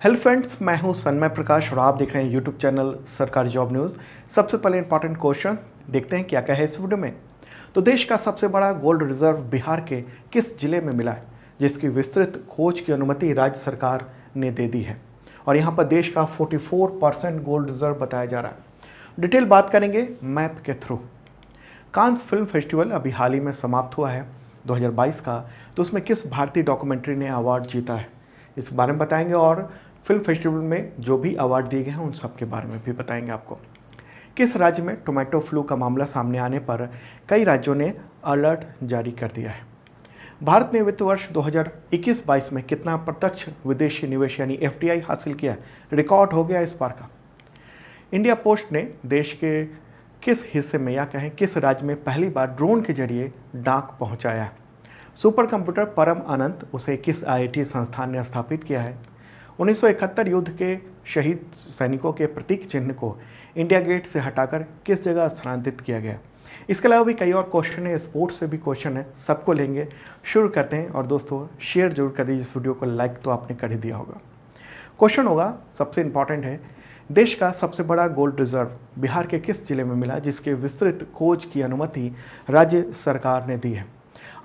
Hello friends, मैं हूं सन्मय प्रकाश और आप देख रहे हैं यूट्यूब चैनल सरकारी जॉब न्यूज़। सबसे पहले इंपॉर्टेंट क्वेश्चन देखते हैं क्या क्या है इस वीडियो में। तो देश का सबसे बड़ा गोल्ड रिजर्व बिहार के किस जिले में मिला है, जिसकी विस्तृत खोज की अनुमति राज्य सरकार ने दे दी है। और यहाँ पर देश का 44% गोल्ड रिजर्व बताया जा रहा है। डिटेल बात करेंगे मैप के थ्रू। कांस फिल्म फेस्टिवल अभी हाल ही में समाप्त हुआ है 2022 का, तो उसमें किस भारतीय डॉक्यूमेंट्री ने अवार्ड जीता है इस बारे में बताएंगे। और फिल्म फेस्टिवल में जो भी अवार्ड दिए गए हैं उन सब के बारे में भी बताएंगे आपको। किस राज्य में टोमेटो फ्लू का मामला सामने आने पर कई राज्यों ने अलर्ट जारी कर दिया है। भारत ने वित्त वर्ष 2021-22 में कितना प्रत्यक्ष विदेशी निवेश यानी एफडीआई हासिल किया है, रिकॉर्ड हो गया इस बार का। इंडिया पोस्ट ने देश के किस हिस्से में या कहें किस राज्य में पहली बार ड्रोन के जरिए डाक पहुंचाया है। सुपर कंप्यूटर परम अनंत उसे किस आईआईटी संस्थान ने स्थापित किया है। 1971 युद्ध के शहीद सैनिकों के प्रतीक चिन्ह को इंडिया गेट से हटाकर किस जगह स्थानांतरित किया गया। इसके अलावा भी कई और क्वेश्चन है, स्पोर्ट्स से भी क्वेश्चन है, सबको लेंगे। शुरू करते हैं। और दोस्तों शेयर जरूर कर दीजिए इस वीडियो को, लाइक तो आपने कर ही दिया होगा। क्वेश्चन होगा, सबसे इंपॉर्टेंट है, देश का सबसे बड़ा गोल्ड रिजर्व बिहार के किस जिले में मिला जिसके विस्तृत खोज की अनुमति राज्य सरकार ने दी है।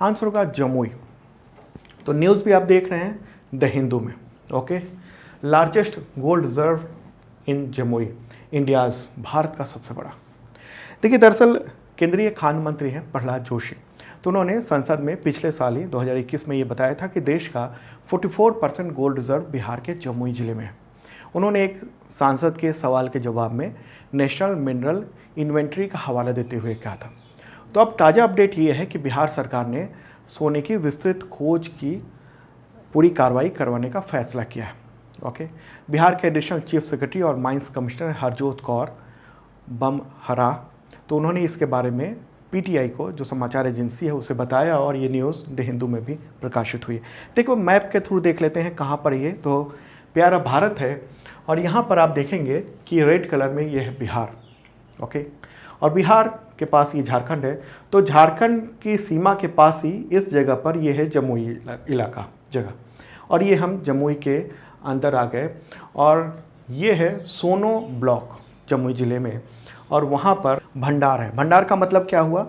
आंसर होगा जमुई। तो न्यूज़ भी आप देख रहे हैं द हिंदू में। Okay, largest gold reserve in Jamui, India's, Bharat का सबसे बड़ा। देखिए, दरअसल केंद्रीय खान मंत्री हैं प्रहलाद जोशी, तो उन्होंने संसद में पिछले साल ही 2021 में ये बताया था कि देश का 44% गोल्ड रिजर्व बिहार के जमुई जिले में है। उन्होंने एक सांसद के सवाल के जवाब में नेशनल मिनरल इन्वेंट्री का हवाला देते हुए कहा था। तो अब ताज़ा अपडेट ये है कि बिहार सरकार ने सोने की विस्तृत खोज की पूरी कार्रवाई करवाने का फैसला किया है। ओके, बिहार के एडिशनल चीफ सेक्रेटरी और माइंस कमिश्नर हरजोत कौर बमहरा, तो उन्होंने इसके बारे में पीटीआई को, जो समाचार एजेंसी है, उसे बताया और ये न्यूज़ द हिंदू में भी प्रकाशित हुई। देखो, मैप के थ्रू देख लेते हैं कहाँ पर ये, तो प्यारा भारत है और यहाँ पर आप देखेंगे कि रेड कलर में ये है बिहार। ओके, और बिहार के पास ये झारखंड है, तो झारखंड की सीमा के पास ही इस जगह पर ये है जमुई इलाका जगह। और ये हम जमुई के अंदर आ गए और ये है सोनो ब्लॉक जमुई ज़िले में। और वहाँ पर भंडार है। भंडार का मतलब क्या हुआ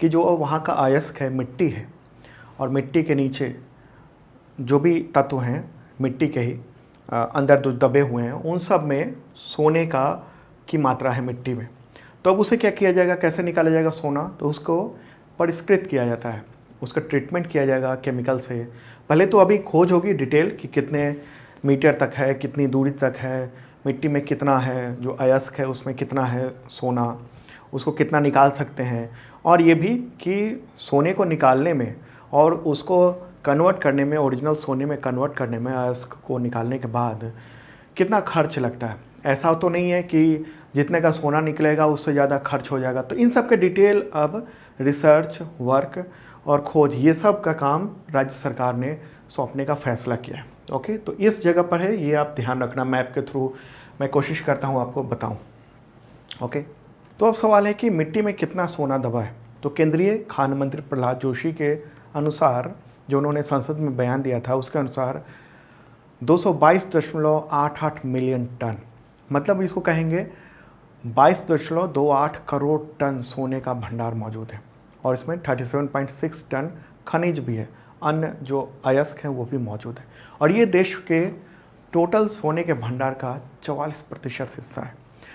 कि जो वहाँ का अयस्क है, मिट्टी है, और मिट्टी के नीचे जो भी तत्व हैं मिट्टी के ही अंदर जो दबे हुए हैं, उन सब में सोने की मात्रा है मिट्टी में। तो अब उसे क्या किया जाएगा, कैसे निकाला जाएगा सोना, तो उसको परिष्कृत किया जाता है, उसका ट्रीटमेंट किया जाएगा केमिकल से। पहले तो अभी खोज होगी डिटेल कि कितने मीटर तक है, कितनी दूरी तक है, मिट्टी में कितना है, जो अयस्क है उसमें कितना है सोना, उसको कितना निकाल सकते हैं। और ये भी कि सोने को निकालने में और उसको कन्वर्ट करने में, ओरिजिनल सोने में कन्वर्ट करने में, अयस्क को निकालने के बाद कितना खर्च लगता है। ऐसा तो नहीं है कि जितने का सोना निकलेगा उससे ज़्यादा खर्च हो जाएगा। तो इन सब के डिटेल अब रिसर्च वर्क और खोज, ये सब का काम राज्य सरकार ने सौंपने का फैसला किया है। ओके, तो इस जगह पर है, ये आप ध्यान रखना। मैप के थ्रू मैं कोशिश करता हूँ आपको बताऊँ। ओके, तो अब सवाल है कि मिट्टी में कितना सोना दबा है। तो केंद्रीय खान मंत्री प्रहलाद जोशी के अनुसार, जो उन्होंने संसद में बयान दिया था, उसके अनुसार 222.88 मिलियन टन, मतलब इसको कहेंगे 22.28 करोड़ टन सोने का भंडार मौजूद है। और इसमें 37.6 टन खनिज भी है, अन्य जो अयस्क हैं वो भी मौजूद है। और ये देश के टोटल सोने के भंडार का 44% हिस्सा है।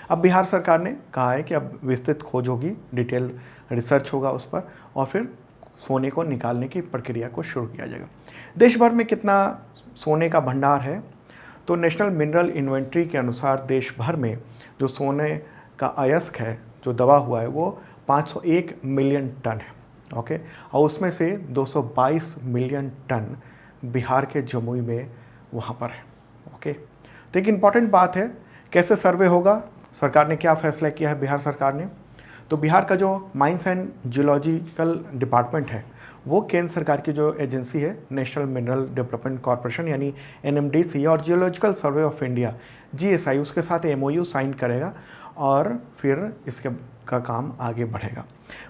अब बिहार सरकार ने कहा है कि अब विस्तृत खोज होगी, डिटेल रिसर्च होगा उस पर, और फिर सोने को निकालने की प्रक्रिया को शुरू किया जाएगा। देश भर में कितना सोने का भंडार है, तो नेशनल मिनरल इन्वेंट्री के अनुसार देश भर में जो सोने का अयस्क है जो दबा हुआ है वो 501 मिलियन टन है। ओके, और उसमें से 222 मिलियन टन बिहार के जमुई में वहाँ पर है। ओके, तो एक इम्पॉर्टेंट बात है, कैसे सर्वे होगा, सरकार ने क्या फैसला किया है बिहार सरकार ने। तो बिहार का जो माइंस एंड जियोलॉजिकल डिपार्टमेंट है वो केंद्र सरकार की जो एजेंसी है, नेशनल मिनरल डेवलपमेंट कॉरपोरेशन यानी एनएमडीसी, और geological survey of India GSI, उसके साथ एमओयू साइन करेगा और फिर इसके का काम आगे बढ़ेगा।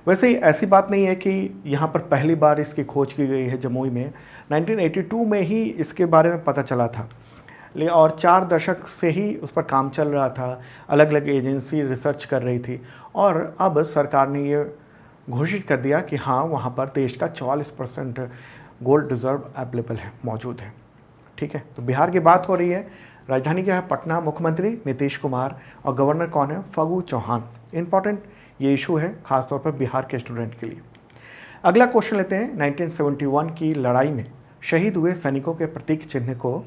वैसे ही ऐसी बात नहीं है कि यहाँ पर पहली बार इसकी खोज की गई है जमुई में। 1982 में ही इसके बारे में पता चला था। और 4 दशक से ही उस पर काम चल रहा था, अलग अलग एजेंसी रिसर्च कर रही थी और अब सरकार ने ये घोषित कर दिया कि हाँ, वहाँ पर देश का 44% गोल्ड रिजर्व अवेलेबल है, मौजूद है। ठीक है, तो बिहार की बात हो रही है, राजधानी क्या है? पटना। मुख्यमंत्री नीतीश कुमार और गवर्नर कौन है? फागू चौहान। इंपॉर्टेंट ये इशू है खासतौर पर बिहार के स्टूडेंट के लिए। अगला क्वेश्चन लेते हैं। 1971 की लड़ाई में शहीद हुए सैनिकों के प्रतीक चिन्ह को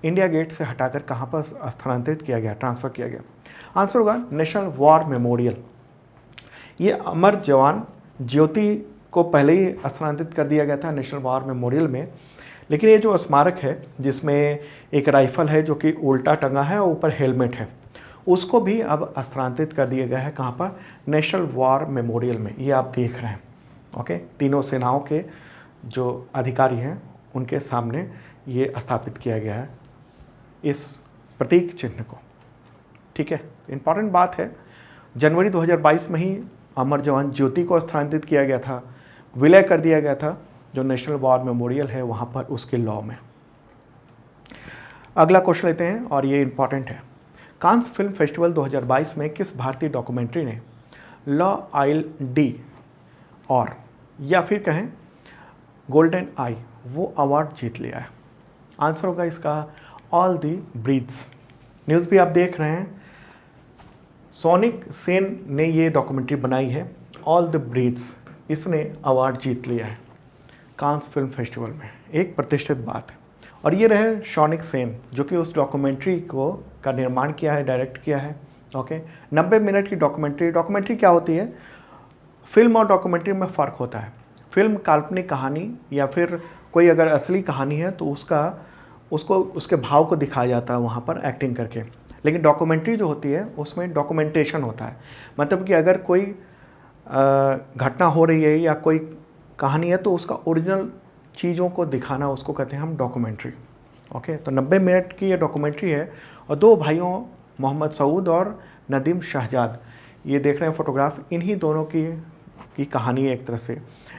इंडिया गेट से हटाकर कहाँ पर स्थानांतरित किया गया, ट्रांसफर किया गया? आंसर होगा नेशनल वॉर मेमोरियल। ये अमर जवान ज्योति को पहले ही स्थानांतरित कर दिया गया था नेशनल वॉर मेमोरियल में, लेकिन ये जो स्मारक है जिसमें एक राइफल है जो कि उल्टा टंगा है और ऊपर हेलमेट है, उसको भी अब स्थानांतरित कर दिया गया है। कहाँ पर? नेशनल वॉर मेमोरियल में। ये आप देख रहे हैं। ओके, तीनों सेनाओं के जो अधिकारी हैं उनके सामने ये स्थापित किया गया है इस प्रतीक चिन्ह को। ठीक है, इंपॉर्टेंट बात है, जनवरी 2022 में ही अमर जवान ज्योति को स्थानांतरित किया गया था, विलय कर दिया गया था जो नेशनल वॉर मेमोरियल है वहाँ पर, उसके लॉ में। अगला क्वेश्चन लेते हैं और ये इंपॉर्टेंट है। कांस फिल्म फेस्टिवल 2022 में किस भारतीय डॉक्यूमेंट्री ने लॉ आइल डी और या फिर कहें गोल्डन आई वो अवार्ड जीत लिया है? आंसर होगा इसका ऑल दी ब्रीड्स। न्यूज़ भी आप देख रहे हैं, सोनिक सेन ने ये डॉक्यूमेंट्री बनाई है ऑल द ब्रीड्स, इसने अवार्ड जीत लिया है कांस फिल्म फेस्टिवल में। एक प्रतिष्ठित बात है। और ये रहे सोनिक सेन जो कि उस डॉक्यूमेंट्री को का निर्माण किया है, डायरेक्ट किया है। ओके, 90 मिनट की डॉक्यूमेंट्री क्या होती है? फिल्म और डॉक्यूमेंट्री में फ़र्क होता है। फिल्म काल्पनिक कहानी या फिर कोई अगर असली कहानी है तो उसको उसके भाव को दिखाया जाता है वहाँ पर एक्टिंग करके, लेकिन डॉक्यूमेंट्री जो होती है उसमें डॉक्यूमेंटेशन होता है। मतलब कि अगर कोई घटना हो रही है या कोई कहानी है तो उसका ओरिजिनल चीज़ों को दिखाना, उसको कहते हैं हम डॉक्यूमेंट्री। ओके, तो 90 मिनट की ये डॉक्यूमेंट्री है और 2 भाइयों मोहम्मद सऊद और नदीम शहजाद, ये देख रहे हैं फोटोग्राफ, इन्हीं दोनों की कहानी है एक तरह से।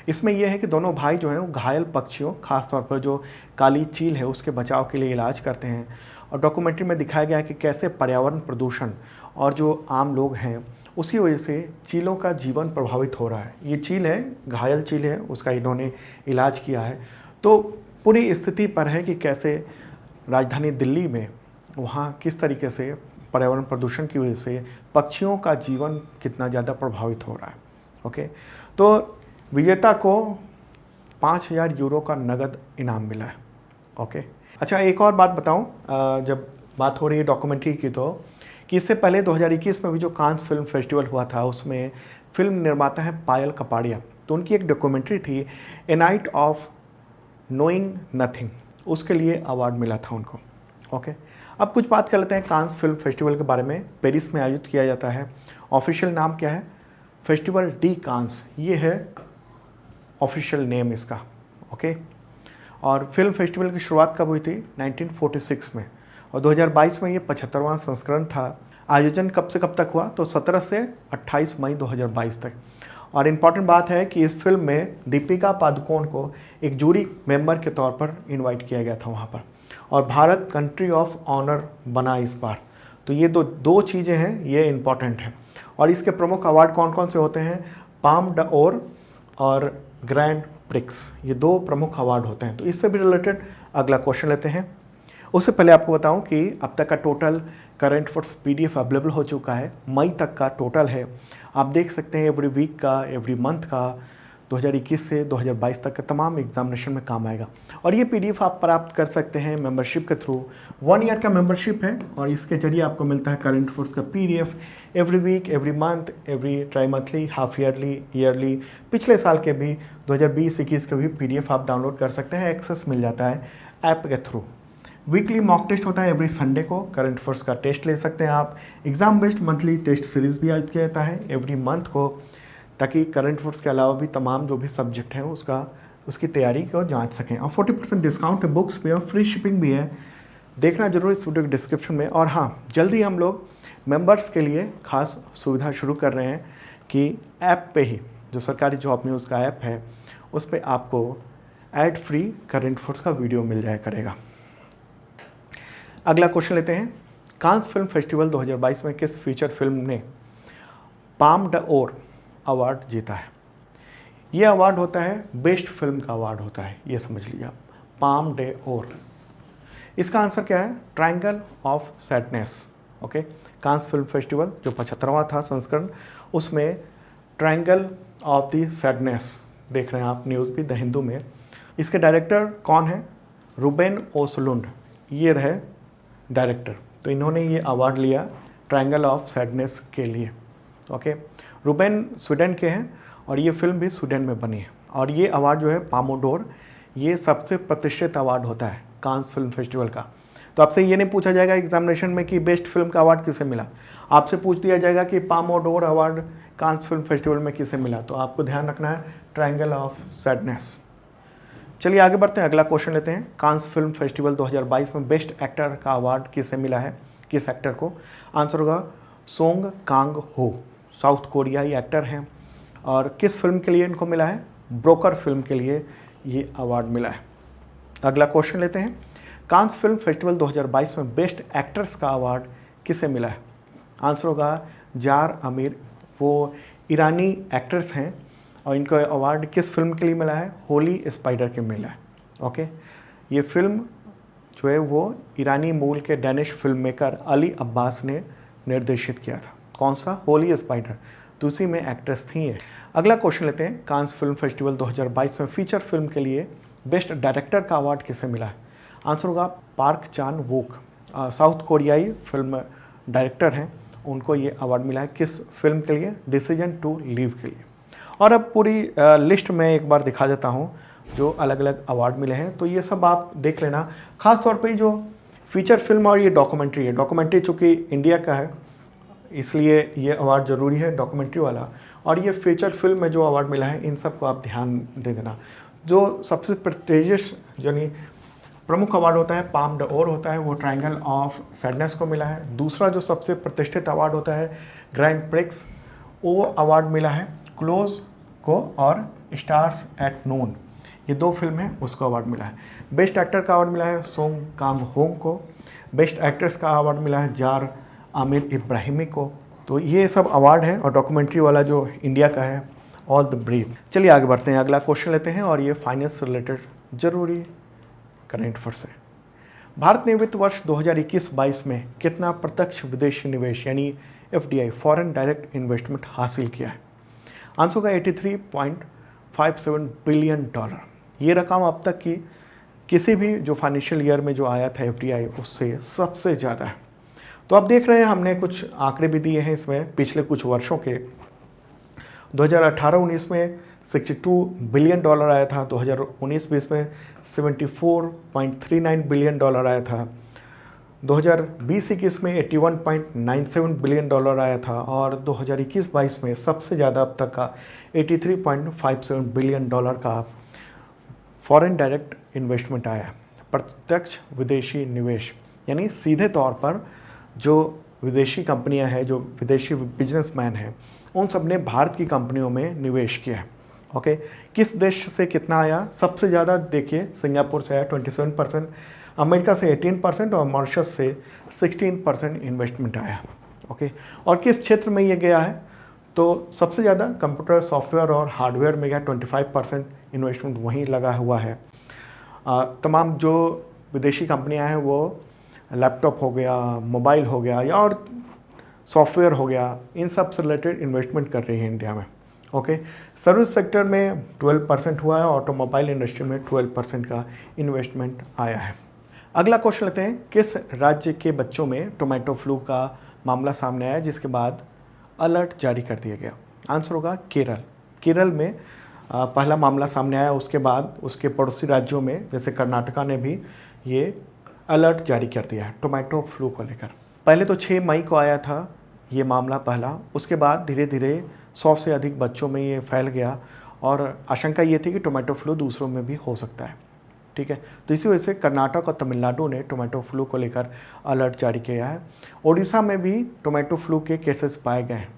इसमें यह है कि दोनों भाई जो हैं वो घायल पक्षियों, खासतौर पर जो काली चील है उसके बचाव के लिए इलाज करते हैं। और डॉक्यूमेंट्री में दिखाया गया है कि कैसे पर्यावरण प्रदूषण और जो आम लोग हैं उसी वजह से चीलों का जीवन प्रभावित हो रहा है। ये चील है, घायल चील है, उसका इन्होंने इलाज किया है। तो पूरी स्थिति पर है कि कैसे राजधानी दिल्ली में वहाँ किस तरीके से पर्यावरण प्रदूषण की वजह से पक्षियों का जीवन कितना ज़्यादा प्रभावित हो रहा है। ओके, तो विजेता को 5000 यूरो का नगद इनाम मिला है। ओके, अच्छा एक और बात बताऊं, जब बात हो रही है डॉक्यूमेंट्री की तो कि इससे पहले 2021 में भी जो कांस फिल्म फेस्टिवल हुआ था उसमें फिल्म निर्माता है पायल कपाड़िया, तो उनकी एक डॉक्यूमेंट्री थी ए नाइट ऑफ नोइंग नथिंग, उसके लिए अवार्ड मिला था उनको। ओके, अब कुछ बात कर लेते हैं कांस फिल्म फेस्टिवल के बारे में। पेरिस में आयोजित किया जाता है। ऑफिशियल नाम क्या है? फेस्टिवल डी कांस, ये है ऑफिशियल नेम इसका। ओके, और फिल्म फेस्टिवल की शुरुआत कब हुई थी? 1946 में, और 2022 में ये 75वां संस्करण था। आयोजन कब से कब तक हुआ? तो 17 से 28 मई 2022 तक। और इम्पॉर्टेंट बात है कि इस फिल्म में दीपिका पादुकोण को एक जूरी मेंबर के तौर पर इनवाइट किया गया था वहाँ पर, और भारत कंट्री ऑफ ऑनर बना इस बार। तो ये दो चीज़ें हैं, ये इम्पॉर्टेंट है। और इसके प्रमुख अवार्ड कौन कौन से होते हैं? पाम ड'ओर और ग्रैंड प्रिक्स, ये 2 प्रमुख अवार्ड होते हैं। तो इससे भी रिलेटेड अगला क्वेश्चन लेते हैं। उससे पहले आपको बताऊं कि अब तक का total current affairs PDF available हो चुका है। मई तक का टोटल है, आप देख सकते हैं। एवरी वीक का, एवरी मंथ का, 2021 से 2022 तक का तमाम एग्जामिनेशन में काम आएगा। और ये PDF आप प्राप्त कर सकते हैं मेंबरशिप के थ्रू। 1 ईयर का मेंबरशिप है और इसके जरिए आपको मिलता है करंट अफेयर्स का PDF every week, every month, every trimonthly, half yearly, yearly, पिछले साल के भी 2020-21 के भी PDF आप डाउनलोड कर सकते हैं। एक्सेस मिल जाता है ऐप के थ्रू। वीकली मॉक टेस्ट होता है एवरी संडे को, करंट अफेयर्स का टेस्ट ले सकते हैं आप। Exam based monthly test series भी आयोजित किया जाता है एवरी मंथ को, ताकि करंट अफेयर्स के अलावा भी तमाम जो भी सब्जेक्ट हैं उसकी तैयारी को जांच सकें। और 40% डिस्काउंट है बुक्स पे और फ्री शिपिंग भी है। देखना जरूर इस वीडियो के डिस्क्रिप्शन में। और हाँ, जल्दी हम लोग मेंबर्स के लिए खास सुविधा शुरू कर रहे हैं कि ऐप पे ही, जो सरकारी जॉब न्यूज़ का ऐप है, उस पर आपको एड फ्री करंट अफेयर्स का वीडियो मिल जाया करेगा। अगला क्वेश्चन लेते हैं, कांस फिल्म फेस्टिवल 2022 में किस फीचर फिल्म ने पाम ड'ओर अवार्ड जीता है? ये अवार्ड होता है बेस्ट फिल्म का अवार्ड होता है, ये समझ लीजिए आप, पाम ड'ओर। इसका आंसर क्या है? Triangle of sadness. Okay, Cannes film festival जो 75वां था संस्करण, उसमें ट्रायंगल ऑफ द सैडनेस देख रहे हैं आप, न्यूज़ भी द हिंदू में। इसके डायरेक्टर कौन है? रूबेन ओसलुंड, ये रहे डायरेक्टर। तो इन्होंने ये अवार्ड लिया ट्रायंगल ऑफ सैडनेस के लिए। ओके, रूबेन स्वीडन के हैं और ये फिल्म भी स्वीडन में बनी है। और ये अवार्ड जो है पामो ड'ओर, ये सबसे प्रतिष्ठित अवार्ड होता है कांस फिल्म फेस्टिवल का। तो आपसे ये नहीं पूछा जाएगा एग्जामिनेशन में कि बेस्ट फिल्म का अवार्ड किसे मिला, आपसे पूछ दिया जाएगा कि Palme d'Or award Cannes film festival में किसे मिला। तो आपको ध्यान रखना है ट्रायंगल ऑफ सैडनेस। चलिए आगे बढ़ते हैं, अगला क्वेश्चन लेते हैं। कांस फिल्म फेस्टिवल 2022 में बेस्ट एक्टर का अवार्ड किसे मिला है, किस एक्टर को? आंसर होगा सोंग कांग हो, साउथ कोरियाई एक्टर हैं। और किस फिल्म के लिए इनको मिला है? ब्रोकर फिल्म के लिए ये अवार्ड मिला है। अगला क्वेश्चन लेते हैं, कांस फिल्म फेस्टिवल 2022 में बेस्ट एक्ट्रेस का अवार्ड किसे मिला है? आंसर होगा जार आमिर, वो ईरानी एक्ट्रेस हैं और इनको अवार्ड किस फिल्म के लिए मिला है? होली स्पाइडर के मिला है। ओके, ये फिल्म जो है वो ईरानी मूल के Danish film maker Ali Abbas ने निर्देशित किया था। कौन सा? होली स्पाइडर, तो उसी में एक्ट्रेस थी ये। अगला क्वेश्चन लेते हैं, कांस फिल्म फेस्टिवल 2022 में फीचर फिल्म के लिए बेस्ट डायरेक्टर का अवार्ड किसे मिला है? आंसर होगा पार्क चान वोक, साउथ कोरियाई फिल्म डायरेक्टर हैं, उनको ये अवार्ड मिला है। किस फिल्म के लिए? डिसीजन टू लीव के लिए। और अब पूरी लिस्ट में एक बार दिखा देता हूँ जो अलग अलग अवार्ड मिले हैं, तो ये सब आप देख लेना। ख़ास तौर पे जो फीचर फिल्म और ये डॉक्यूमेंट्री है, डॉक्यूमेंट्री चूँकि इंडिया का है इसलिए ये अवार्ड ज़रूरी है डॉक्यूमेंट्री वाला, और ये फीचर फिल्म में जो अवार्ड मिला है इन सब को आप ध्यान दे देना। जो सबसे प्रेस्टिजियस यानी प्रमुख अवार्ड होता है पाम ड'ओर होता है, वो ट्रायंगल ऑफ सैडनेस को मिला है। दूसरा जो सबसे प्रतिष्ठित अवार्ड होता है ग्रैंड प्रिक्स, वो अवार्ड मिला है क्लोज को और स्टार्स एट नून, ये दो फिल्म हैं उसको अवार्ड मिला है। बेस्ट एक्टर का अवार्ड मिला है सोंग कांग होंग को। बेस्ट एक्ट्रेस का अवार्ड मिला है जार आमिर इब्राहिमी को। तो ये सब अवार्ड है, और डॉक्यूमेंट्री वाला जो इंडिया का है ऑल द ब्रीव। चलिए आगे बढ़ते हैं, अगला क्वेश्चन लेते हैं और ये फाइनेंस से रिलेटेड जरूरी करंट अफेयर्स है। भारत ने वित्त वर्ष 2021-22 में कितना प्रत्यक्ष विदेशी निवेश यानी FDI फॉरेन डायरेक्ट इन्वेस्टमेंट हासिल किया है? आंसर होगा $83.57 बिलियन। ये रकम अब तक की किसी भी जो फाइनेंशियल ईयर में जो आया था FDI उससे सबसे ज़्यादा है। तो आप देख रहे हैं हमने कुछ आंकड़े भी दिए हैं इसमें पिछले कुछ वर्षों के। 2018-19 में $62 बिलियन आया था, 2019-20 में $74.39 बिलियन आया था, 2020-21 में $81.97 बिलियन आया था, और 2021-22 में सबसे ज़्यादा अब तक का $83.57 बिलियन का फॉरेन डायरेक्ट इन्वेस्टमेंट आया है। प्रत्यक्ष विदेशी निवेश यानी सीधे तौर पर जो विदेशी कंपनियां हैं, जो विदेशी बिजनेसमैन हैं, उन सब ने भारत की कंपनियों में निवेश किया है। ओके, किस देश से कितना आया? सबसे ज़्यादा देखिए सिंगापुर से आया 27%, अमेरिका से 18% और मॉरिशस से 16% इन्वेस्टमेंट आया। ओके, और किस क्षेत्र में ये गया है? तो सबसे ज़्यादा कंप्यूटर सॉफ्टवेयर और हार्डवेयर में गया, 25% इन्वेस्टमेंट वहीं लगा हुआ है। तमाम जो विदेशी कंपनियां हैं वो लैपटॉप हो गया, मोबाइल हो गया या और सॉफ्टवेयर हो गया, इन सब से रिलेटेड इन्वेस्टमेंट कर रही है इंडिया में। ओके, सर्विस सेक्टर में 12% हुआ है, ऑटोमोबाइल इंडस्ट्री में 12% का इन्वेस्टमेंट आया है। अगला क्वेश्चन लेते हैं, किस राज्य के बच्चों में टोमेटो फ्लू का मामला सामने आया जिसके बाद अलर्ट जारी कर दिया गया? आंसर होगा केरल। केरल में पहला मामला सामने आया, उसके बाद उसके पड़ोसी राज्यों में जैसे कर्नाटका ने भी ये अलर्ट जारी कर दिया है टोमेटो फ्लू को लेकर। पहले तो 6 मई को आया था ये मामला पहला, उसके बाद धीरे धीरे 100 से अधिक बच्चों में ये फैल गया और आशंका ये थी कि टोमेटो फ्लू दूसरों में भी हो सकता है। ठीक है, तो इसी वजह से कर्नाटक और तमिलनाडु ने टोमेटो फ्लू को लेकर अलर्ट जारी किया है। ओडिशा में भी टोमेटो फ्लू के केसेस पाए गए हैं।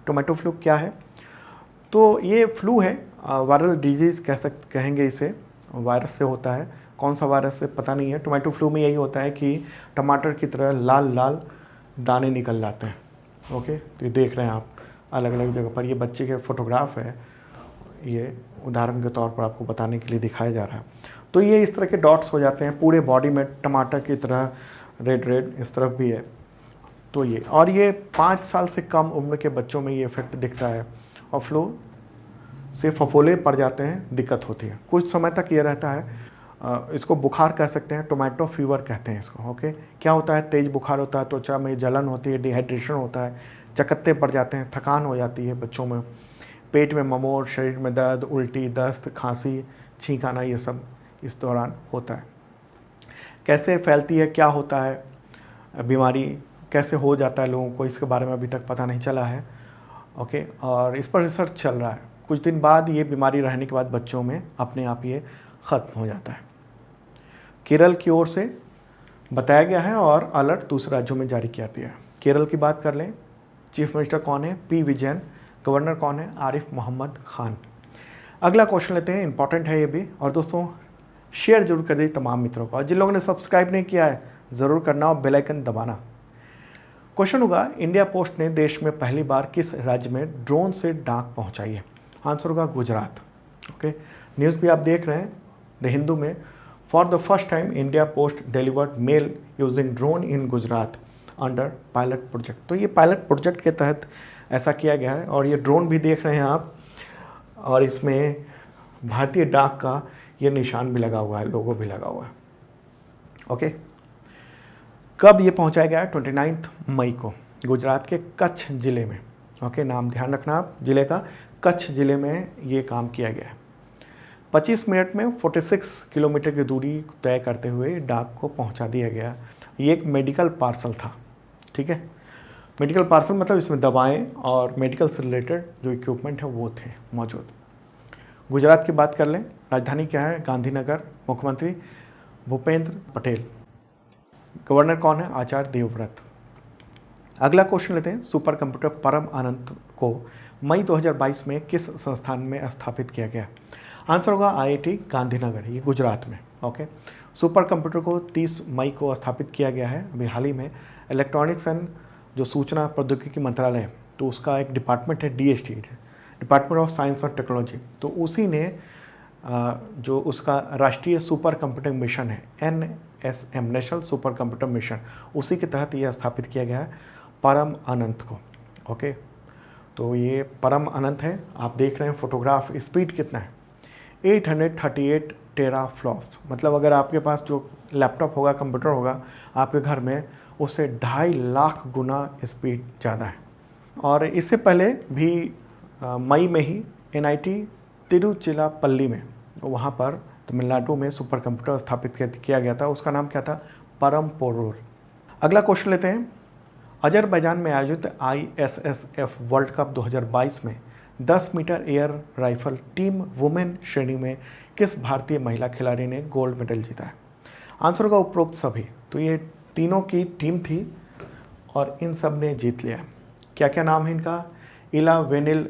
टोमेटो फ्लू क्या है? तो ये फ्लू है, वायरल डिजीज़ कहेंगे इसे, वायरस से होता है, कौन सा वायरस है पता नहीं है। टोमेटो फ्लू में यही होता है कि टमाटर की तरह लाल लाल दाने निकल जाते हैं। ओके, तो ये देख रहे हैं आप अलग अलग जगह पर, ये बच्चे के फोटोग्राफ है, ये उदाहरण के तौर पर आपको बताने के लिए दिखाया जा रहा है। तो ये इस तरह के डॉट्स हो जाते हैं पूरे बॉडी में, टमाटर की तरह रेड रेड इस तरफ भी है। तो ये 5 साल से कम उम्र के बच्चों में ये इफेक्ट दिखता है और फ्लू से फफोले पड़ जाते हैं, दिक्कत होती है। कुछ समय तक ये रहता है, इसको बुखार कह सकते हैं, टोमेटो फीवर कहते हैं इसको। ओके, क्या होता है, तेज बुखार होता है, त्वचा में जलन होती है, डिहाइड्रेशन होता है, चकत्ते पड़ जाते हैं, थकान हो जाती है बच्चों में, पेट में ममोड़, शरीर में दर्द, उल्टी, दस्त, खांसी, छींक आना, ये सब इस दौरान होता है। कैसे फैलती है, क्या होता है, बीमारी कैसे हो जाता है लोगों को, इसके बारे में अभी तक पता नहीं चला है। ओके, और इस पर रिसर्च चल रहा है। कुछ दिन बाद ये बीमारी रहने के बाद बच्चों में अपने आप ये ख़त्म हो जाता है। केरल की ओर से बताया गया है और अलर्ट दूसरे राज्यों में जारी किया गया है। केरल की बात कर लें, चीफ मिनिस्टर कौन है, पी विजयन, गवर्नर कौन है, आरिफ मोहम्मद खान। अगला क्वेश्चन लेते हैं, इंपॉर्टेंट है ये भी। और दोस्तों शेयर जरूर कर दीजिए तमाम मित्रों को, और जिन लोगों ने सब्सक्राइब नहीं किया है ज़रूर करना और बेल आइकन दबाना। क्वेश्चन होगा, इंडिया पोस्ट ने देश में पहली बार किस राज्य में ड्रोन से डाक पहुंचाई है? आंसर होगा गुजरात। ओके, न्यूज़ भी आप देख रहे हैं द हिंदू में, for the first time India post delivered mail using drone in Gujarat under pilot project. तो ये पायलट प्रोजेक्ट के तहत ऐसा किया गया है, और ये ड्रोन भी देख रहे हैं आप, और इसमें भारतीय डाक का ये निशान भी लगा हुआ है, लोगो भी लगा हुआ है। ओके, कब ये पहुंचाया गया है? 29 मई को गुजरात के कच्छ ज़िले में। ओके, नाम ध्यान रखना आप जिले का, कच्छ ज़िले में ये काम किया गया है। 25 मिनट में 46 किलोमीटर की दूरी तय करते हुए डाक को पहुंचा दिया गया। ये एक मेडिकल पार्सल था, ठीक है। मेडिकल पार्सल मतलब इसमें दवाएं और मेडिकल से रिलेटेड जो इक्विपमेंट है वो थे मौजूद। गुजरात की बात कर लें, राजधानी क्या है? गांधीनगर। मुख्यमंत्री भूपेंद्र पटेल। गवर्नर कौन है? आचार्य देवव्रत। अगला क्वेश्चन लेते हैं, सुपर कंप्यूटर परम अनंत को मई 2022 में किस संस्थान में स्थापित किया गया? आंसर होगा IIT गांधीनगर, ये गुजरात में। ओके, सुपर कंप्यूटर को 30 मई को स्थापित किया गया है अभी हाल ही में। इलेक्ट्रॉनिक्स एंड जो सूचना प्रौद्योगिकी मंत्रालय, तो उसका एक डिपार्टमेंट है DST, डिपार्टमेंट ऑफ साइंस और टेक्नोलॉजी, तो उसी ने जो उसका राष्ट्रीय सुपर कंप्यूटिंग मिशन है NSM, national super computer mission, उसी के तहत ये स्थापित किया गया है परम अनंत को। ओके, तो ये परम अनंत है, आप देख रहे हैं फोटोग्राफ। स्पीड कितना है? 838 टेराफ्लॉप्स, मतलब अगर आपके पास जो लैपटॉप होगा, कंप्यूटर होगा आपके घर में, उससे 2.5 लाख गुना स्पीड ज़्यादा है। और इससे पहले भी मई में ही NIT तिरुचिरापल्ली में, वहाँ पर तमिलनाडु में सुपर कंप्यूटर स्थापित किया गया था, उसका नाम क्या था? परम पोरुल। अगला क्वेश्चन लेते हैं, अजरबैजान में आयोजित ISSF वर्ल्ड कप 2022 में 10 metre air rifle team women श्रेणी में किस भारतीय महिला खिलाड़ी ने गोल्ड मेडल जीता है? आंसर होगा उपरोक्त सभी। तो ये तीनों की टीम थी और इन सब ने जीत लिया। क्या क्या नाम है इनका? इला वेनिल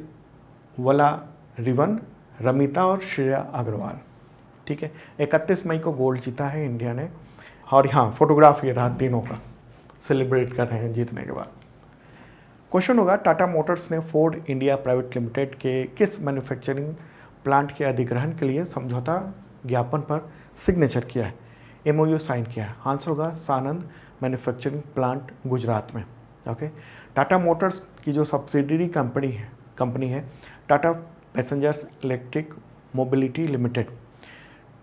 वला रिवन, रमिता और श्रेया अग्रवाल, ठीक है। 31 मई को गोल्ड जीता है इंडिया ने। और यहाँ फोटोग्राफ ये रहा तीनों का, सेलिब्रेट कर रहे हैं जीतने के बाद। क्वेश्चन होगा, टाटा मोटर्स ने फोर्ड इंडिया प्राइवेट लिमिटेड के किस मैन्युफैक्चरिंग प्लांट के अधिग्रहण के लिए समझौता ज्ञापन पर सिग्नेचर किया है, MOU साइन किया है? आंसर होगा सानंद मैन्युफैक्चरिंग प्लांट, गुजरात में। ओके, टाटा मोटर्स की जो सब्सिडरी कंपनी है Tata passengers electric mobility limited,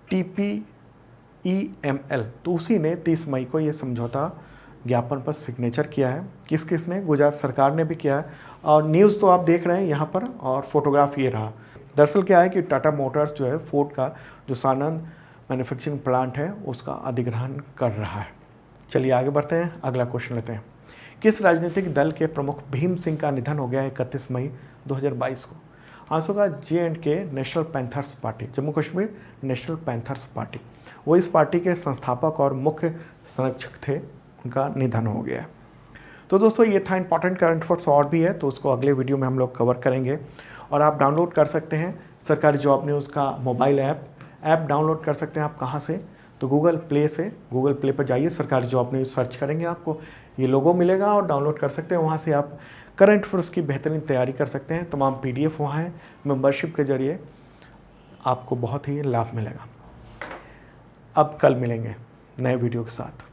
TPEML, तो उसी ने 30 मई को ये समझौता ज्ञापन पर सिग्नेचर किया है। किस किस ने? गुजरात सरकार ने भी किया है। और न्यूज़ तो आप देख रहे हैं यहाँ पर, और फोटोग्राफ ये रहा। दरअसल क्या है कि टाटा मोटर्स जो है फोर्ड का जो सानंद मैन्युफैक्चरिंग प्लांट है उसका अधिग्रहण कर रहा है। चलिए आगे बढ़ते हैं, अगला क्वेश्चन लेते हैं। किस राजनीतिक दल के प्रमुख भीम सिंह का निधन हो गया 31 मई 2022 को? आंसर होगा J&K national panthers party, Jammu Kashmir national panthers party. वो इस पार्टी के संस्थापक और मुख्य संरक्षक थे, उनका निधन हो गया। तो दोस्तों ये था इंपॉर्टेंट करंट अफेयर्स, और भी है तो उसको अगले वीडियो में हम लोग कवर करेंगे। और आप डाउनलोड कर सकते हैं सरकारी जॉब न्यूज़ का मोबाइल ऐप डाउनलोड कर सकते हैं आप कहाँ से? तो गूगल प्ले पर जाइए, सरकारी जॉब न्यूज़ सर्च करेंगे, आपको ये लोगो मिलेगा और डाउनलोड कर सकते हैं। वहाँ से आप करंट अफेयर्स की बेहतरीन तैयारी कर सकते हैं। तमाम PDF वहाँ है। मेंबरशिप के जरिए आपको बहुत ही लाभ मिलेगा। अब कल मिलेंगे नए वीडियो के साथ।